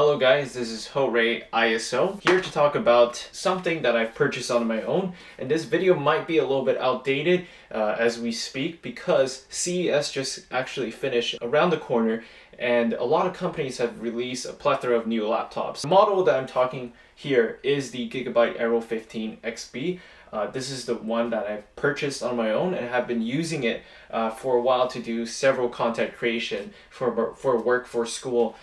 Hello guys, this is Hooray ISO, here to talk about something that I've purchased on my own, and this video might be a little bit outdated as we speak because CES just actually finished around the corner and a lot of companies have released a plethora of new laptops. The model that I'm talking here is the Gigabyte Aero 15 XB. This is the one that I've purchased on my own and have been using it for a while to do several content creation for work, for school.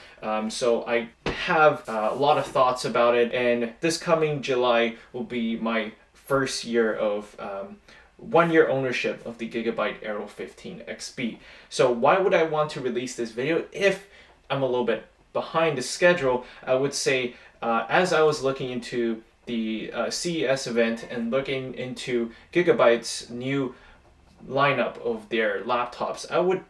So I have a lot of thoughts about it, and this coming July will be my first year of 1 year ownership of the Gigabyte Aero 15 XB. So why would I want to release this video if I'm a little bit behind the schedule? I would say as I was looking into the CES event and looking into Gigabyte's new lineup of their laptops, I would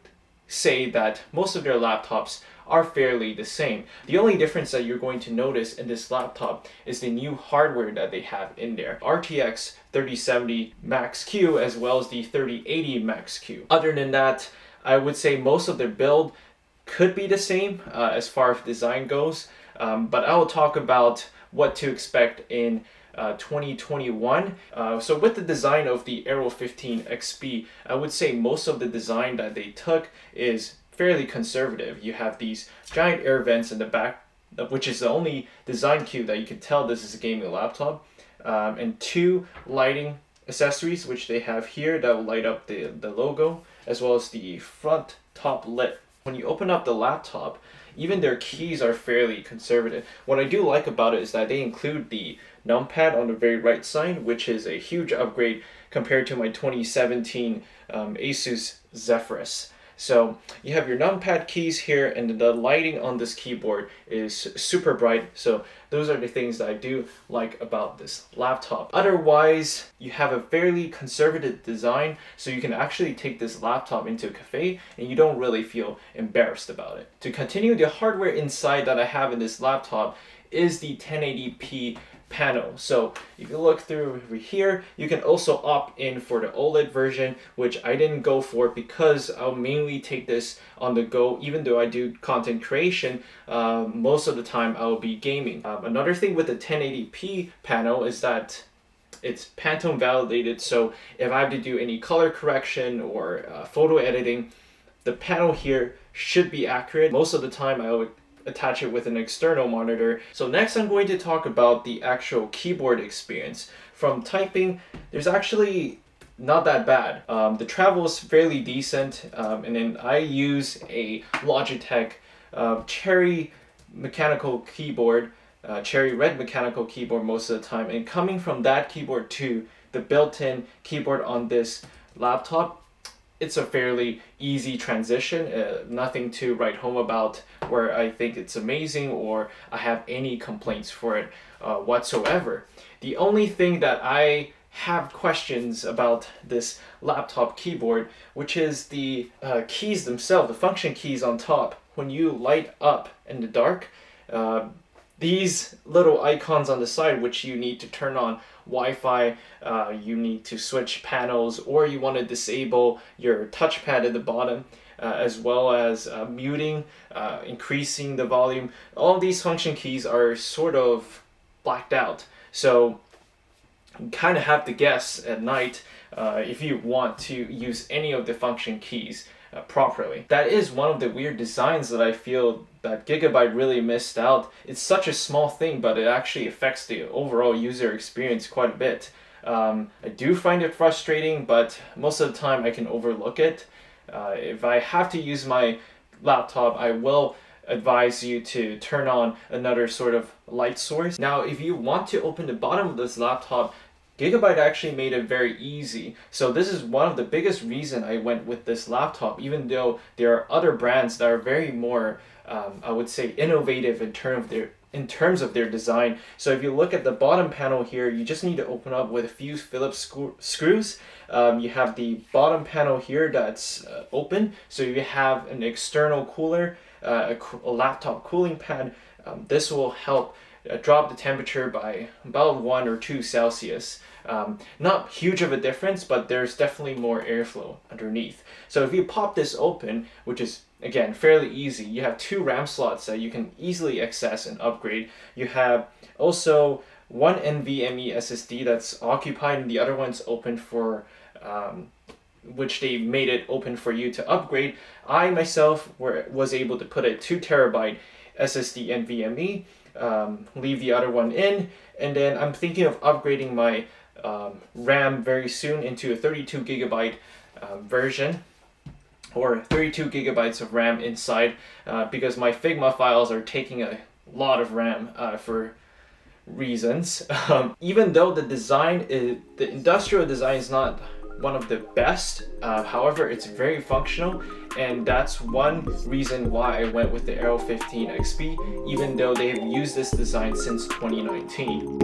say that most of their laptops are fairly the same. The only difference that you're going to notice in this laptop is the new hardware that they have in there. RTX 3070 Max Q as well as the 3080 Max Q. Other than that, I would say most of their build could be the same as far as design goes, but I will talk about what to expect in 2021. So with the design of the Aero 15 XB, I would say most of the design that they took is fairly conservative. You have these giant air vents in the back, which is the only design cue that you can tell this is a gaming laptop, and two lighting accessories which they have here that will light up the logo, as well as the front top lid. When you open up the laptop, even their keys are fairly conservative. What I do like about it is that they include the numpad on the very right side, which is a huge upgrade compared to my 2017 Asus Zephyrus. So you have your numpad keys here, and the lighting on this keyboard is super bright. So those are the things that I do like about this laptop. Otherwise, you have a fairly conservative design, so you can actually take this laptop into a cafe and you don't really feel embarrassed about it. To continue, the hardware inside that I have in this laptop is the 1080p panel. So if you look through over here, you can also opt in for the OLED version, which I didn't go for because I'll mainly take this on the go. Even though I do content creation, most of the time I'll be gaming. Another thing with the 1080p panel is that it's Pantone validated, so if I have to do any color correction or photo editing, the panel here should be accurate. Most of the time I would attach it with an external monitor. So next I'm going to talk about the actual keyboard experience. From typing, there's actually not that bad. The travel is fairly decent, and then I use a Logitech Cherry mechanical keyboard, Cherry Red mechanical keyboard most of the time, and coming from that keyboard to the built-in keyboard on this laptop, it's a fairly easy transition, nothing to write home about where I think it's amazing or I have any complaints for it whatsoever. The only thing that I have questions about this laptop keyboard, which is the keys themselves, the function keys on top. When you light up in the dark, these little icons on the side, which you need to turn on Wi-Fi, you need to switch panels, or you want to disable your touchpad at the bottom, as well as muting, increasing the volume. All these function keys are sort of blacked out. So you kind of have to guess at night if you want to use any of the function keys properly. That is one of the weird designs that I feel that Gigabyte really missed out. It's such a small thing, but it actually affects the overall user experience quite a bit. I do find it frustrating, but most of the time I can overlook it. If I have to use my laptop, I will advise you to turn on another sort of light source. Now, if you want to open the bottom of this laptop, Gigabyte actually made it very easy. So this is one of the biggest reason I went with this laptop, even though there are other brands that are very more, I would say, innovative in terms of their design. So if you look at the bottom panel here, you just need to open up with a few Phillips screws. You have the bottom panel here that's open, so you have an external cooler, a laptop cooling pad, This will help drop the temperature by about 1 or 2 Celsius. Not huge of a difference, but there's definitely more airflow underneath. So if you pop this open, which is again fairly easy, you have 2 RAM slots that you can easily access and upgrade. You have also one NVMe SSD that's occupied, and the other one's open for which they made it open for you to upgrade. I myself was able to put a 2 terabyte SSD NVMe, leave the other one in, and then I'm thinking of upgrading my RAM very soon into a 32 gigabyte version, or 32 gigabytes of RAM inside, because my Figma files are taking a lot of RAM for reasons. Even though the industrial design is not one of the best, however, it's very functional, and that's one reason why I went with the Aero 15 XP, even though they've used this design since 2019.